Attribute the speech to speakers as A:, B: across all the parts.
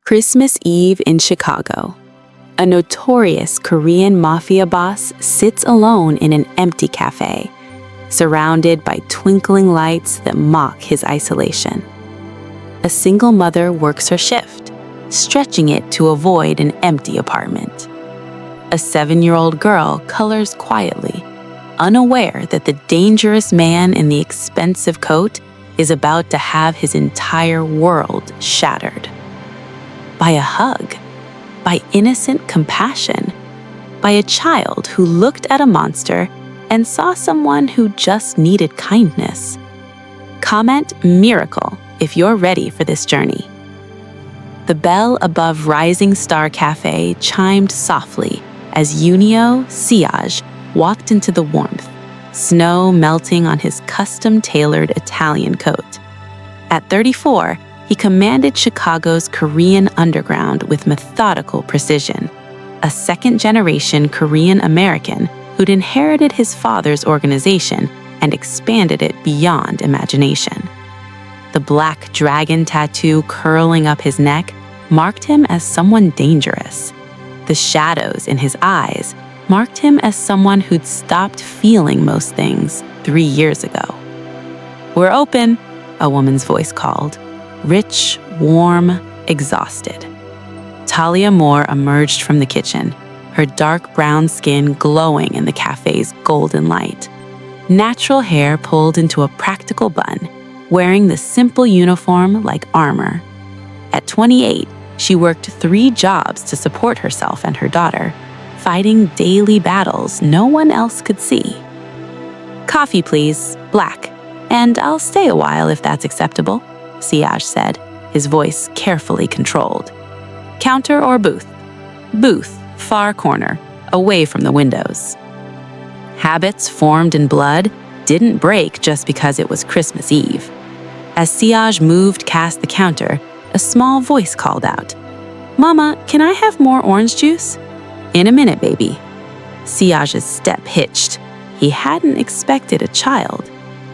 A: Christmas Eve in Chicago. A notorious Korean mafia boss sits alone in an empty cafe, surrounded by twinkling lights that mock his isolation. A single mother works her shift, stretching it to avoid an empty apartment. A 7-year-old girl colors quietly, unaware that the dangerous man in the expensive coat is about to have his entire world shattered. By a hug, by innocent compassion, by a child who looked at a monster and saw someone who just needed kindness. Comment miracle if you're ready for this journey. The bell above Rising Star Cafe chimed softly as Junio Siaj walked into the warmth, snow melting on his custom-tailored Italian coat. At 34, he commanded Chicago's Korean underground with methodical precision, a second-generation Korean American who'd inherited his father's organization and expanded it beyond imagination. The black dragon tattoo curling up his neck marked him as someone dangerous. The shadows in his eyes marked him as someone who'd stopped feeling most things 3 years ago. "We're open," a woman's voice called. Rich, warm, exhausted. Talia Moore emerged from the kitchen, her dark brown skin glowing in the cafe's golden light. Natural hair pulled into a practical bun, wearing the simple uniform like armor. At 28, she worked 3 jobs to support herself and her daughter, fighting daily battles no one else could see. "Coffee, please, black, and I'll stay a while if that's acceptable," Siaj said, his voice carefully controlled. "Counter or booth?" "Booth, far corner, away from the windows." Habits formed in blood didn't break just because it was Christmas Eve. As Siaj moved past the counter, a small voice called out, "Mama, can I have more orange juice?" "In a minute, baby." Siaj's step hitched. He hadn't expected a child.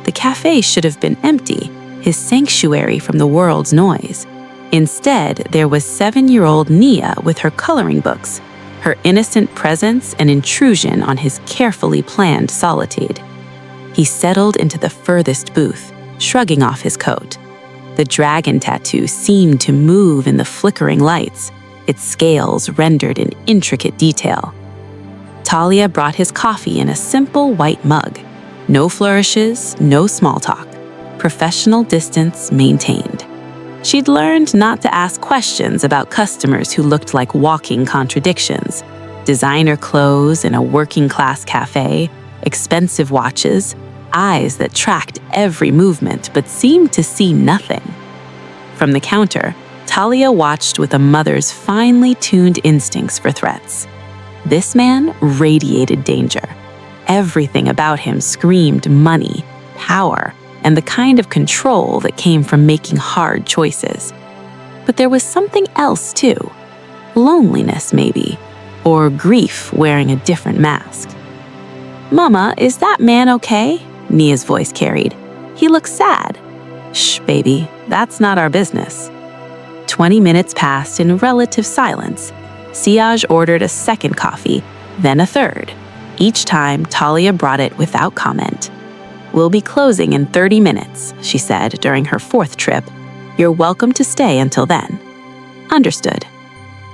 A: The cafe should have been empty, his sanctuary from the world's noise. Instead, there was 7-year-old Nia with her coloring books, her innocent presence an intrusion on his carefully planned solitude. He settled into the furthest booth, shrugging off his coat. The dragon tattoo seemed to move in the flickering lights, its scales rendered in intricate detail. Talia brought his coffee in a simple white mug. No flourishes, no small talk. Professional distance maintained. She'd learned not to ask questions about customers who looked like walking contradictions. Designer clothes in a working-class cafe, expensive watches, eyes that tracked every movement but seemed to see nothing. From the counter, Talia watched with a mother's finely tuned instincts for threats. This man radiated danger. Everything about him screamed money, power, and the kind of control that came from making hard choices. But there was something else too. Loneliness, maybe, or grief wearing a different mask. "Mama, is that man okay?" Nia's voice carried. "He looks sad." "Shh, baby, that's not our business." 20 minutes passed in relative silence. Siaj ordered a second coffee, then a third. Each time, Talia brought it without comment. "We'll be closing in 30 minutes, she said during her 4th trip. "You're welcome to stay until then." "Understood."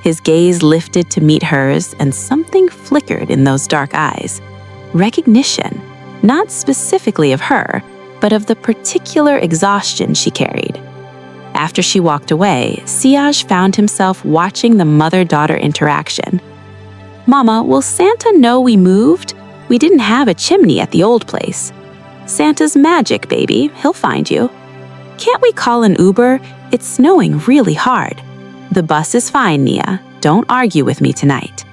A: His gaze lifted to meet hers, and something flickered in those dark eyes. Recognition, not specifically of her, but of the particular exhaustion she carried. After she walked away, Siaj found himself watching the mother-daughter interaction. "Mama, will Santa know we moved? We didn't have a chimney at the old place." "Santa's magic, baby. He'll find you." "Can't we call an Uber? It's snowing really hard." "The bus is fine, Nia. Don't argue with me tonight."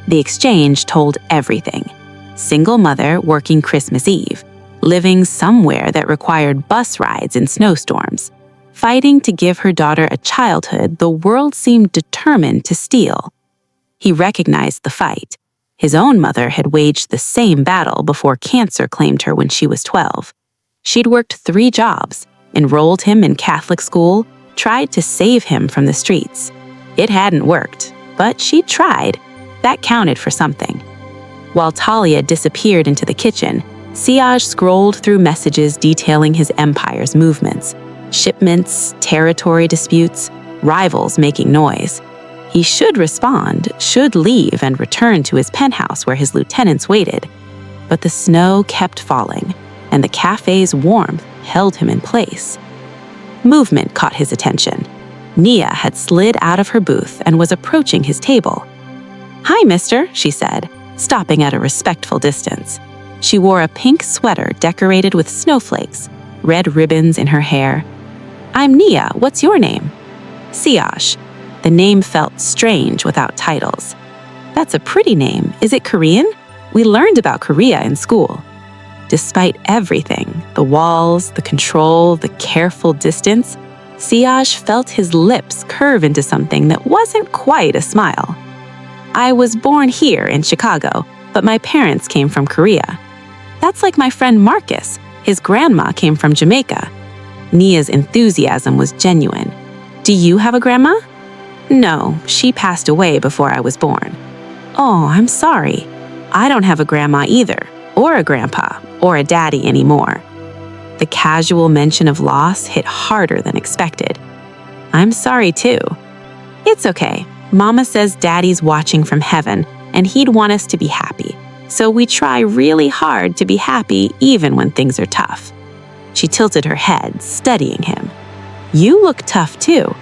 A: The exchange told everything. Single mother working Christmas Eve, living somewhere that required bus rides in snowstorms, fighting to give her daughter a childhood the world seemed determined to steal. He recognized the fight. His own mother had waged the same battle before cancer claimed her when she was 12. She'd worked 3 jobs, enrolled him in Catholic school, tried to save him from the streets. It hadn't worked, but she tried. That counted for something. While Talia disappeared into the kitchen, Siaj scrolled through messages detailing his empire's movements. Shipments, territory disputes, rivals making noise. He should respond, should leave and return to his penthouse where his lieutenants waited. But the snow kept falling, and the cafe's warmth held him in place. Movement caught his attention. Nia had slid out of her booth and was approaching his table. "Hi, mister," she said, stopping at a respectful distance. She wore a pink sweater decorated with snowflakes, red ribbons in her hair. "I'm Nia. What's your name?" "Siaj." The name felt strange without titles. "That's a pretty name. Is it Korean? We learned about Korea in school." Despite everything, the walls, the control, the careful distance, Siaj felt his lips curve into something that wasn't quite a smile. "I was born here in Chicago, but my parents came from Korea." "That's like my friend Marcus. His grandma came from Jamaica." Nia's enthusiasm was genuine. "Do you have a grandma?" "No, she passed away before I was born." "Oh, I'm sorry. I don't have a grandma either, or a grandpa, or a daddy anymore." The casual mention of loss hit harder than expected. "I'm sorry too." "It's okay. Mama says Daddy's watching from heaven, and he'd want us to be happy. So we try really hard to be happy even when things are tough." She tilted her head, studying him. "You look tough too.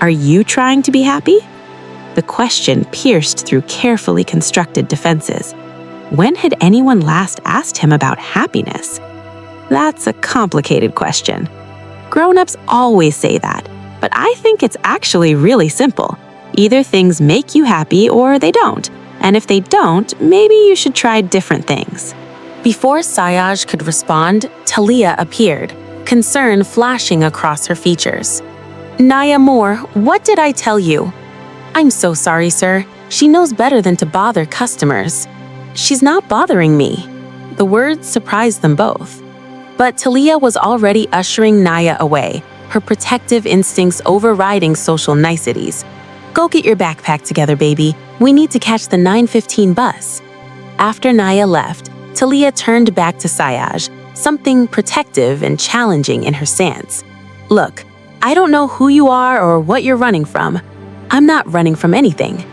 A: Are you trying to be happy?" The question pierced through carefully constructed defenses. When had anyone last asked him about happiness? That's a complicated question. Grown-ups always say that, but I think it's actually really simple. Either things make you happy or they don't, and if they don't, maybe you should try different things. Before Siaj could respond, Talia appeared, concern flashing across her features. "Naya Moore, what did I tell you?" "I'm so sorry, sir. She knows better than to bother customers." "She's not bothering me." The words surprised them both. But Talia was already ushering Naya away, her protective instincts overriding social niceties. "Go get your backpack together, baby. We need to catch the 9:15 bus." After Naya left, Talia turned back to Siaj, something protective and challenging in her stance. "Look, I don't know who you are or what you're running from. I'm not running from anything.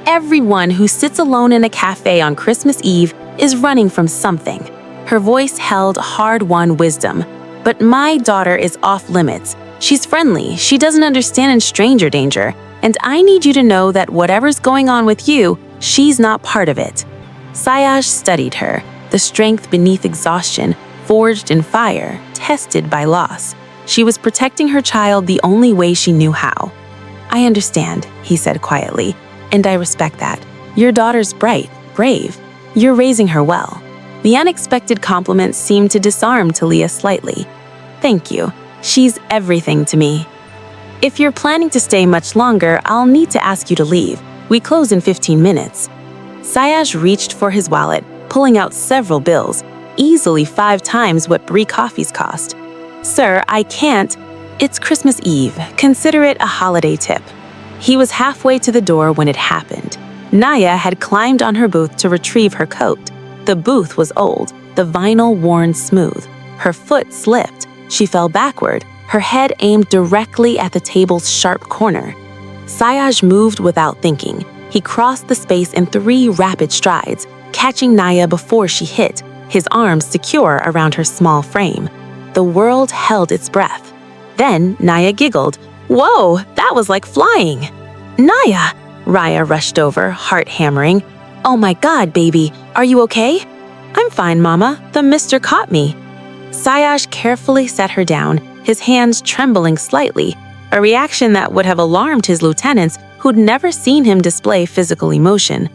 A: Everyone who sits alone in a cafe on Christmas Eve is running from something." Her voice held hard-won wisdom. "But my daughter is off limits. She's friendly, she doesn't understand in stranger danger, and I need you to know that whatever's going on with you, she's not part of it." Siaj studied her, the strength beneath exhaustion, forged in fire, tested by loss. She was protecting her child the only way she knew how. "I understand," he said quietly, "and I respect that. Your daughter's bright, brave. You're raising her well." The unexpected compliment seemed to disarm Talia slightly. "Thank you. She's everything to me." "If you're planning to stay much longer, I'll need to ask you to leave. We close in 15 minutes. Siaj reached for his wallet, pulling out several bills, easily 5 times what Brie coffees cost. "Sir, I can't. It's Christmas Eve. Consider it a holiday tip." He was halfway to the door when it happened. Naya had climbed on her booth to retrieve her coat. The booth was old, the vinyl worn smooth. Her foot slipped. She fell backward, her head aimed directly at the table's sharp corner. Siaj moved without thinking. He crossed the space in 3 rapid strides, catching Naya before she hit, his arms secure around her small frame. The world held its breath. Then Naya giggled. "Whoa, that was like flying!" "Naya!" Raya rushed over, heart hammering. "Oh my God, baby, are you okay?" "I'm fine, Mama. The mister caught me." Siaj carefully set her down, his hands trembling slightly, a reaction that would have alarmed his lieutenants who'd never seen him display physical emotion.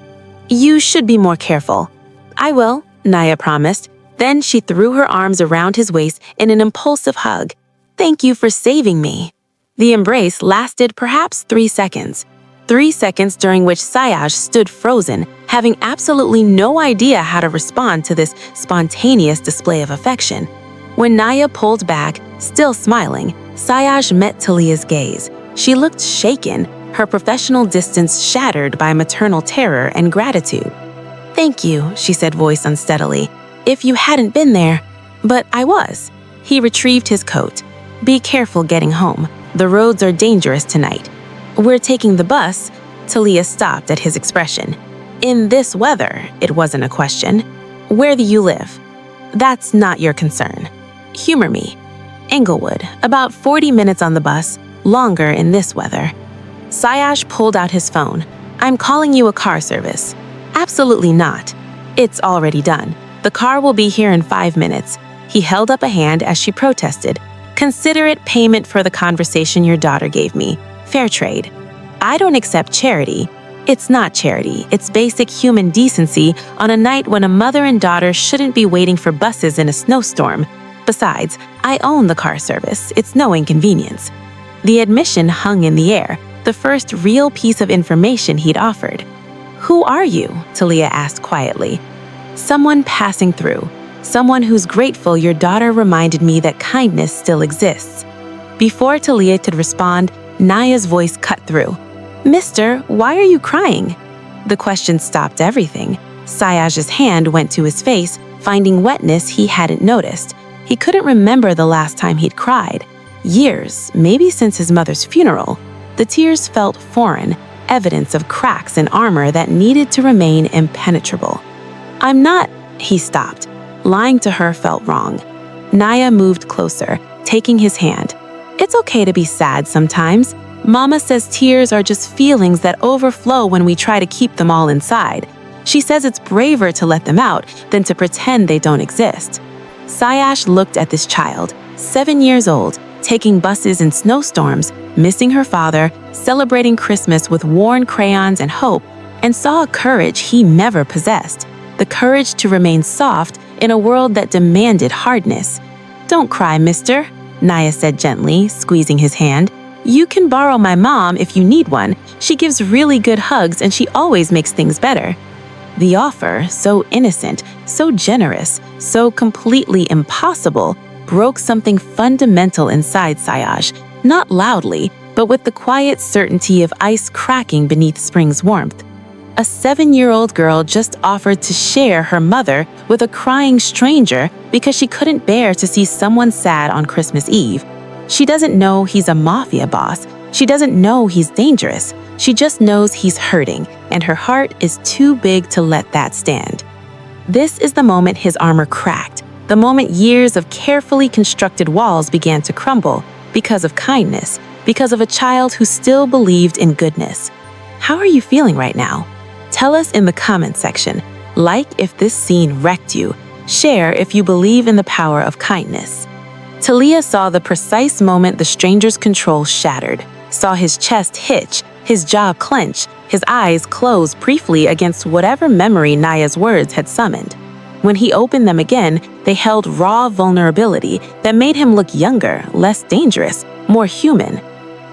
A: "You should be more careful." "I will," Naya promised. Then she threw her arms around his waist in an impulsive hug. "Thank you for saving me." The embrace lasted perhaps 3 seconds. 3 seconds during which Siaj stood frozen, having absolutely no idea how to respond to this spontaneous display of affection. When Naya pulled back, still smiling, Siaj met Talia's gaze. She looked shaken, her professional distance shattered by maternal terror and gratitude. "Thank you," she said, voice unsteadily. "If you hadn't been there." "But I was." He retrieved his coat. "Be careful getting home. The roads are dangerous tonight." "We're taking the bus." Talia stopped at his expression. "In this weather," it wasn't a question. "Where do you live?" "That's not your concern." "Humor me." "Englewood, about 40 minutes on the bus, longer in this weather." Sayash pulled out his phone. "I'm calling you a car service." "Absolutely not." "It's already done. The car will be here in 5 minutes." He held up a hand as she protested. "Consider it payment for the conversation your daughter gave me. Fair trade." "I don't accept charity." "It's not charity. It's basic human decency on a night when a mother and daughter shouldn't be waiting for buses in a snowstorm. Besides, I own the car service. It's no inconvenience." The admission hung in the air, the first real piece of information he'd offered. "Who are you?" Talia asked quietly. "Someone passing through. Someone who's grateful your daughter reminded me that kindness still exists." Before Talia could respond, Naya's voice cut through. "Mister, why are you crying?" The question stopped everything. Sayaj's hand went to his face, finding wetness he hadn't noticed. He couldn't remember the last time he'd cried. Years, maybe since his mother's funeral. The tears felt foreign, evidence of cracks in armor that needed to remain impenetrable. "I'm not," he stopped. Lying to her felt wrong. Naya moved closer, taking his hand. "It's okay to be sad sometimes. Mama says tears are just feelings that overflow when we try to keep them all inside. She says it's braver to let them out than to pretend they don't exist." Sayash looked at this child, 7 years old, taking buses in snowstorms, missing her father, celebrating Christmas with worn crayons and hope, and saw a courage he never possessed, the courage to remain soft in a world that demanded hardness. "Don't cry, mister," Naya said gently, squeezing his hand. "You can borrow my mom if you need one. She gives really good hugs and she always makes things better." The offer, so innocent, so generous, so completely impossible, broke something fundamental inside Sayaj, not loudly, but with the quiet certainty of ice cracking beneath spring's warmth. A 7-year-old girl just offered to share her mother with a crying stranger because she couldn't bear to see someone sad on Christmas Eve. She doesn't know he's a mafia boss. She doesn't know he's dangerous. She just knows he's hurting, and her heart is too big to let that stand. This is the moment his armor cracked, the moment years of carefully constructed walls began to crumble because of kindness, because of a child who still believed in goodness. How are you feeling right now? Tell us in the comment section. Like if this scene wrecked you. Share if you believe in the power of kindness. Talia saw the precise moment the stranger's control shattered, saw his chest hitch, his jaw clench, his eyes close briefly against whatever memory Naya's words had summoned. When he opened them again, they held raw vulnerability that made him look younger, less dangerous, more human.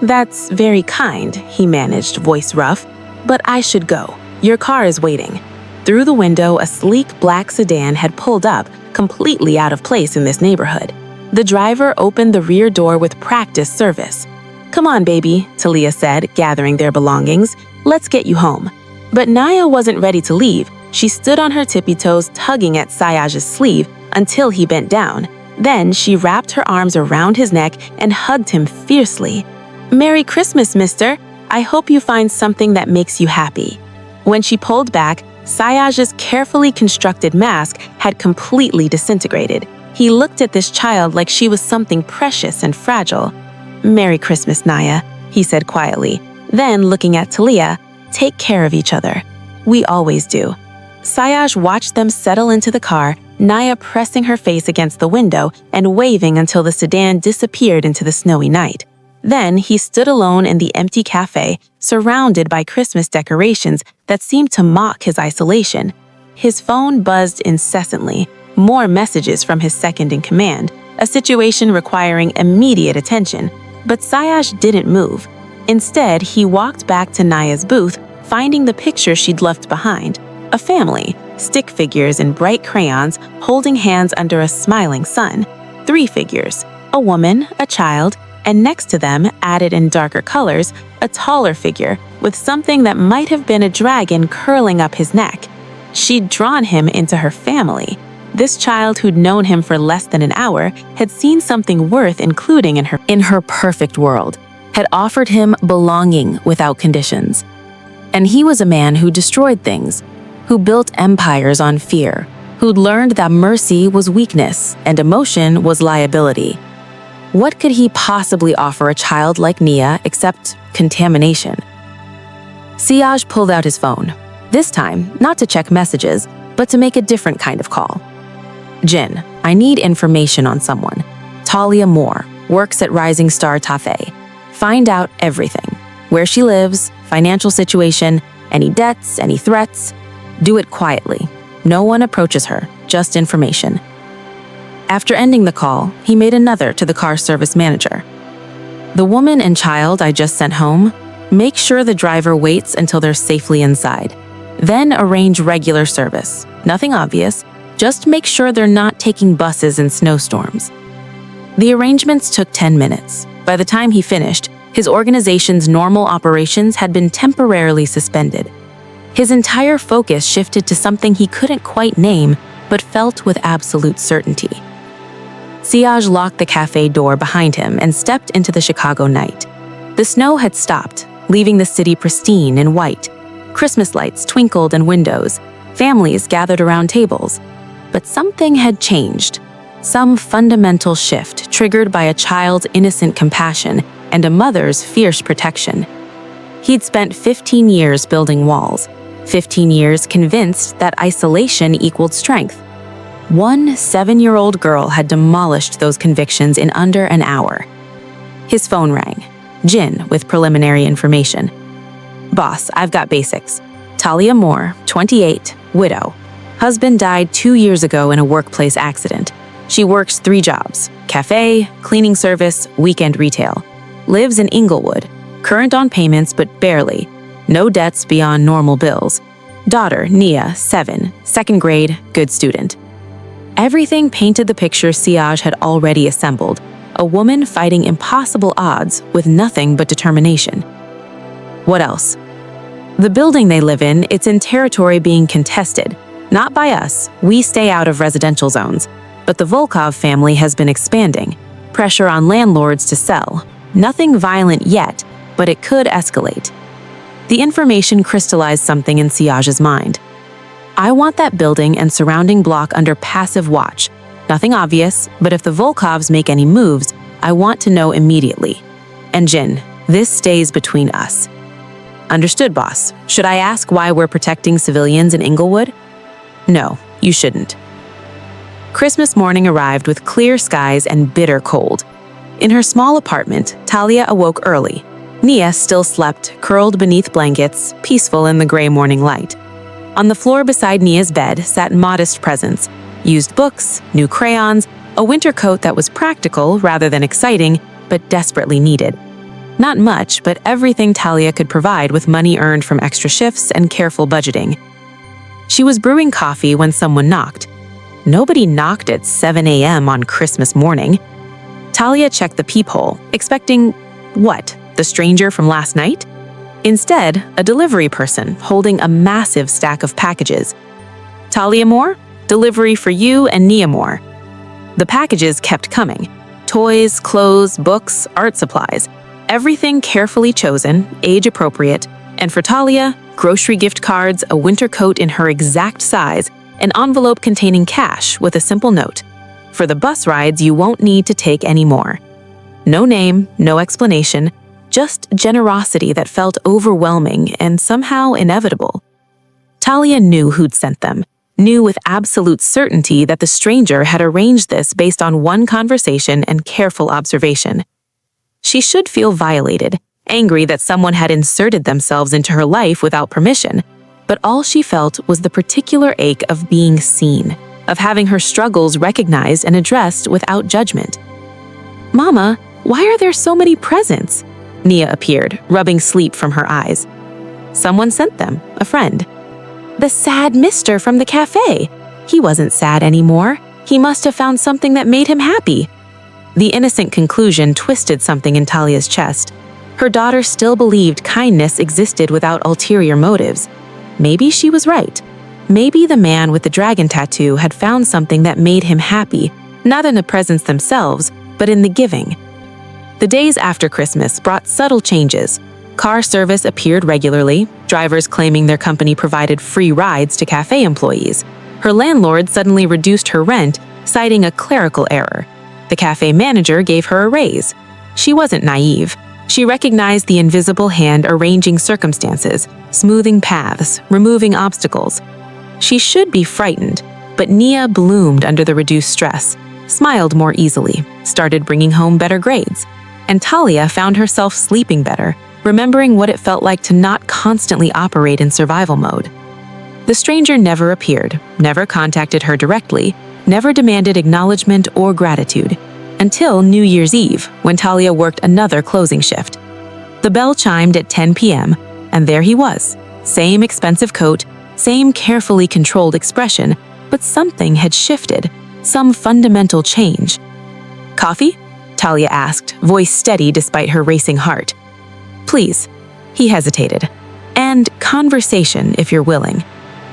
A: "That's very kind," he managed, voice rough, "but I should go. Your car is waiting." Through the window, a sleek black sedan had pulled up, completely out of place in this neighborhood. The driver opened the rear door with practiced service. "Come on, baby," Talia said, gathering their belongings. "Let's get you home." But Naya wasn't ready to leave. She stood on her tippy toes, tugging at Sayaj's sleeve until he bent down. Then she wrapped her arms around his neck and hugged him fiercely. "Merry Christmas, mister. I hope you find something that makes you happy." When she pulled back, Sayaj's carefully constructed mask had completely disintegrated. He looked at this child like she was something precious and fragile. "Merry Christmas, Naya," he said quietly. Then, looking at Talia, "Take care of each other." "We always do." Sayaj watched them settle into the car, Naya pressing her face against the window and waving until the sedan disappeared into the snowy night. Then he stood alone in the empty café, surrounded by Christmas decorations that seemed to mock his isolation. His phone buzzed incessantly, more messages from his second-in-command, a situation requiring immediate attention. But Sayaj didn't move. Instead, he walked back to Naya's booth, finding the picture she'd left behind. A family, stick figures in bright crayons, holding hands under a smiling sun. 3 figures, a woman, a child, and next to them, added in darker colors, a taller figure with something that might have been a dragon curling up his neck. She'd drawn him into her family. This child who'd known him for less than an hour had seen something worth including in her perfect world, had offered him belonging without conditions. And he was a man who destroyed things, who built empires on fear, who'd learned that mercy was weakness and emotion was liability. What could he possibly offer a child like Nia except contamination? Siaj pulled out his phone, this time not to check messages, but to make a different kind of call. Jin, I need information on someone. Talia Moore, works at Rising Star Café. Find out everything. Where she lives, financial situation, any debts, any threats. Do it quietly. No one approaches her, just information. After ending the call, he made another to the car service manager. The woman and child I just sent home, make sure the driver waits until they're safely inside. Then arrange regular service. Nothing obvious, just make sure they're not taking buses in snowstorms. The arrangements took 10 minutes. By the time he finished, his organization's normal operations had been temporarily suspended. His entire focus shifted to something he couldn't quite name, but felt with absolute certainty. Siaj locked the cafe door behind him and stepped into the Chicago night. The snow had stopped, leaving the city pristine and white. Christmas lights twinkled in windows. Families gathered around tables. But something had changed. Some fundamental shift triggered by a child's innocent compassion and a mother's fierce protection. He'd spent 15 years building walls, 15 years convinced that isolation equaled strength. One 7-year-old girl had demolished those convictions in under an hour. His phone rang. Jin with preliminary information. Boss, I've got basics. Talia Moore, 28, widow. Husband died 2 years ago in a workplace accident. She works 3 jobs: café, cleaning service, weekend retail. Lives in Inglewood. Current on payments, but barely. No debts beyond normal bills. Daughter, Nia, 7, second grade, good student. Everything painted the picture Siaj had already assembled. A woman fighting impossible odds with nothing but determination. What else? The building they live in, it's in territory being contested. Not by us, we stay out of residential zones. But the Volkov family has been expanding. Pressure on landlords to sell. Nothing violent yet, but it could escalate. The information crystallized something in Siaj's mind. I want that building and surrounding block under passive watch. Nothing obvious, but if the Volkovs make any moves, I want to know immediately. And Jin, this stays between us. Understood, boss. Should I ask why we're protecting civilians in Inglewood? No, you shouldn't. Christmas morning arrived with clear skies and bitter cold. In her small apartment, Talia awoke early. Nia still slept, curled beneath blankets, peaceful in the gray morning light. On the floor beside Nia's bed sat modest presents: used books, new crayons, a winter coat that was practical rather than exciting, but desperately needed. Not much, but everything Talia could provide with money earned from extra shifts and careful budgeting. She was brewing coffee when someone knocked. Nobody knocked at 7 a.m. on Christmas morning. Talia checked the peephole, expecting, what, the stranger from last night? Instead, a delivery person holding a massive stack of packages. Talia Moore? Delivery for you and Nia Moore. The packages kept coming. Toys, clothes, books, art supplies. Everything carefully chosen, age-appropriate. And for Talia, grocery gift cards, a winter coat in her exact size, an envelope containing cash with a simple note. For the bus rides, you won't need to take any more. No name, no explanation, just generosity that felt overwhelming and somehow inevitable. Talia knew who'd sent them, knew with absolute certainty that the stranger had arranged this based on one conversation and careful observation. She should feel violated, angry that someone had inserted themselves into her life without permission, but all she felt was the particular ache of being seen, of having her struggles recognized and addressed without judgment. Mama, why are there so many presents? Nia appeared, rubbing sleep from her eyes. Someone sent them, a friend. The sad mister from the cafe. He wasn't sad anymore. He must have found something that made him happy. The innocent conclusion twisted something in Talia's chest. Her daughter still believed kindness existed without ulterior motives. Maybe she was right. Maybe the man with the dragon tattoo had found something that made him happy, not in the presents themselves, but in the giving. The days after Christmas brought subtle changes. Car service appeared regularly, drivers claiming their company provided free rides to cafe employees. Her landlord suddenly reduced her rent, citing a clerical error. The cafe manager gave her a raise. She wasn't naive. She recognized the invisible hand arranging circumstances, smoothing paths, removing obstacles. She should be frightened, but Nia bloomed under the reduced stress, smiled more easily, started bringing home better grades. And Talia found herself sleeping better, remembering what it felt like to not constantly operate in survival mode. The stranger never appeared, never contacted her directly, never demanded acknowledgement or gratitude, until New Year's Eve, when Talia worked another closing shift. The bell chimed at 10 p.m., and there he was. Same expensive coat, same carefully controlled expression, but something had shifted, some fundamental change. "Coffee?" Talia asked, voice steady despite her racing heart. "Please." He hesitated. "And conversation, if you're willing."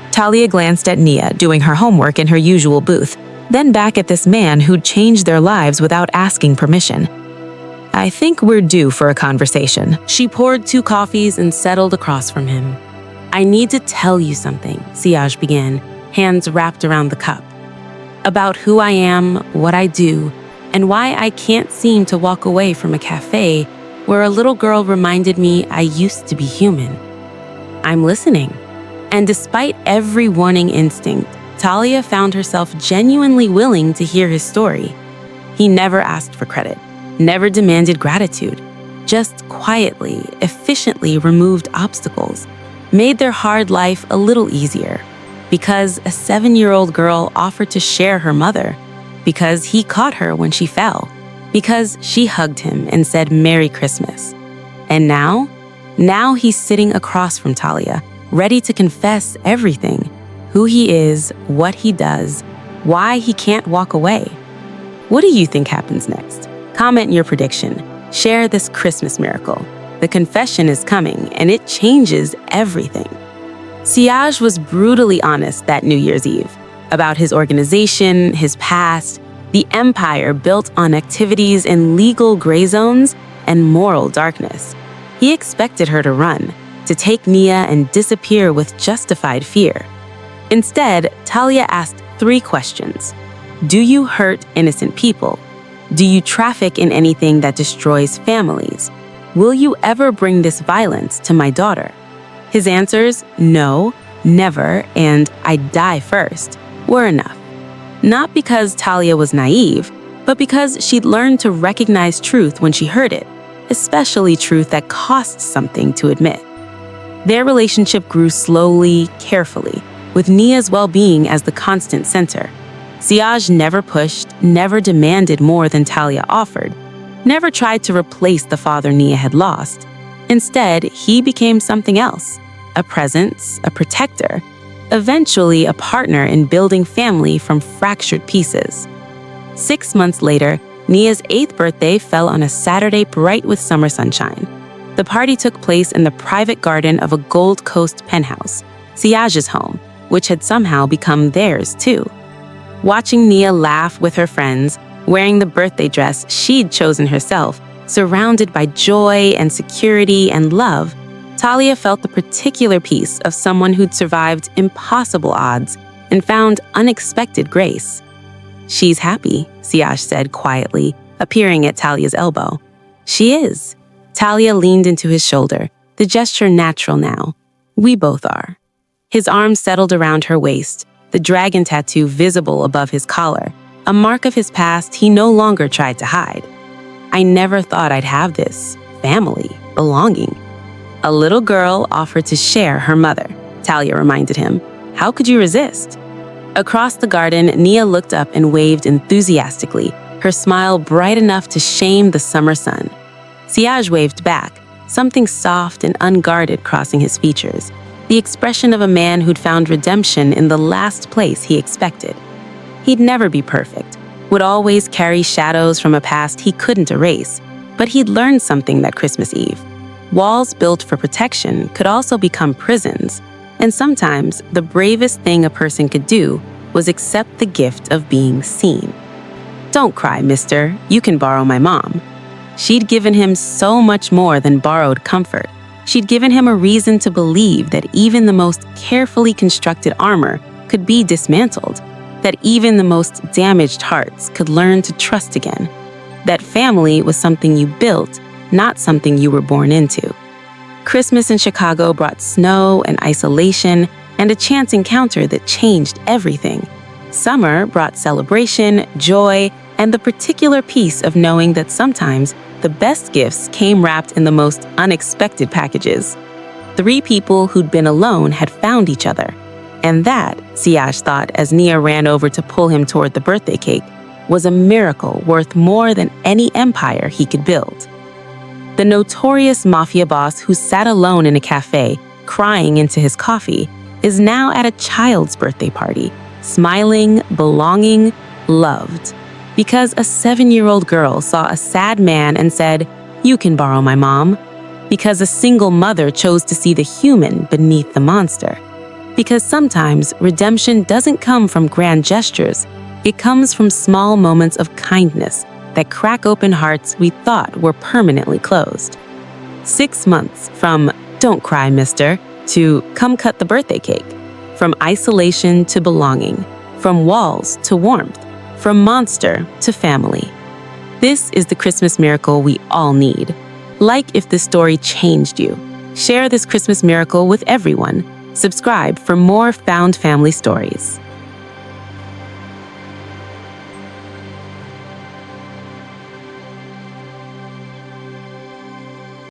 A: Talia glanced at Nia, doing her homework in her usual booth, then back at this man who'd changed their lives without asking permission. "I think we're due for a conversation." She poured 2 coffees and settled across from him. "I need to tell you something," Siaj began, hands wrapped around the cup. "About who I am, what I do, and why I can't seem to walk away from a cafe where a little girl reminded me I used to be human." "I'm listening." And despite every warning instinct, Talia found herself genuinely willing to hear his story. He never asked for credit, never demanded gratitude, just quietly, efficiently removed obstacles, made their hard life a little easier. Because a 7-year-old girl offered to share her mother, because he caught her when she fell, because she hugged him and said Merry Christmas. And now he's sitting across from Talia, ready to confess everything, who he is, what he does, why he can't walk away. What do you think happens next? Comment your prediction. Share this Christmas miracle. The confession is coming, and it changes everything. Siaj was brutally honest that New Year's Eve about his organization, his past, the empire built on activities in legal gray zones and moral darkness. He expected her to run, to take Nia and disappear with justified fear. Instead, Talia asked 3 questions. Do you hurt innocent people? Do you traffic in anything that destroys families? Will you ever bring this violence to my daughter? His answers, no, never, and I'd die first, were enough. Not because Talia was naive, but because she'd learned to recognize truth when she heard it, especially truth that costs something to admit. Their relationship grew slowly, carefully, with Nia's well-being as the constant center. Siaj never pushed, never demanded more than Talia offered, never tried to replace the father Nia had lost. Instead, he became something else, a presence, a protector, eventually a partner in building family from fractured pieces. 6 months later, Nia's 8th birthday fell on a Saturday bright with summer sunshine. The party took place in the private garden of a Gold Coast penthouse, Siaj's home, which had somehow become theirs too. Watching Nia laugh with her friends, wearing the birthday dress she'd chosen herself, surrounded by joy and security and love, Talia felt the particular peace of someone who'd survived impossible odds and found unexpected grace. "She's happy," Siaj said quietly, appearing at Talia's elbow. "She is." Talia leaned into his shoulder, the gesture natural now. "We both are." His arms settled around her waist, the dragon tattoo visible above his collar, a mark of his past he no longer tried to hide. "I never thought I'd have this. Family. Belonging." A little girl offered to share her mother, Talia reminded him. How could you resist? Across the garden, Nia looked up and waved enthusiastically, her smile bright enough to shame the summer sun. Siaj waved back, something soft and unguarded crossing his features, the expression of a man who'd found redemption in the last place he expected. He'd never be perfect, would always carry shadows from a past he couldn't erase, but he'd learned something that Christmas Eve. Walls built for protection could also become prisons, and sometimes the bravest thing a person could do was accept the gift of being seen. "Don't cry, mister. You can borrow my mom." She'd given him so much more than borrowed comfort. She'd given him a reason to believe that even the most carefully constructed armor could be dismantled, that even the most damaged hearts could learn to trust again, that family was something you built, not something you were born into. Christmas in Chicago brought snow and isolation and a chance encounter that changed everything. Summer brought celebration, joy, and the particular peace of knowing that sometimes the best gifts came wrapped in the most unexpected packages. 3 people who'd been alone had found each other. And that, Siaj thought as Nia ran over to pull him toward the birthday cake, was a miracle worth more than any empire he could build. The notorious mafia boss who sat alone in a café, crying into his coffee, is now at a child's birthday party, smiling, belonging, loved. Because a 7-year-old girl saw a sad man and said, "You can borrow my mom." Because a single mother chose to see the human beneath the monster. Because sometimes redemption doesn't come from grand gestures, it comes from small moments of kindness that crack open hearts we thought were permanently closed. 6 months from "Don't cry, mister," to "Come cut the birthday cake." From isolation to belonging. From walls to warmth. From monster to family. This is the Christmas miracle we all need. Like if this story changed you. Share this Christmas miracle with everyone. Subscribe for more found family stories.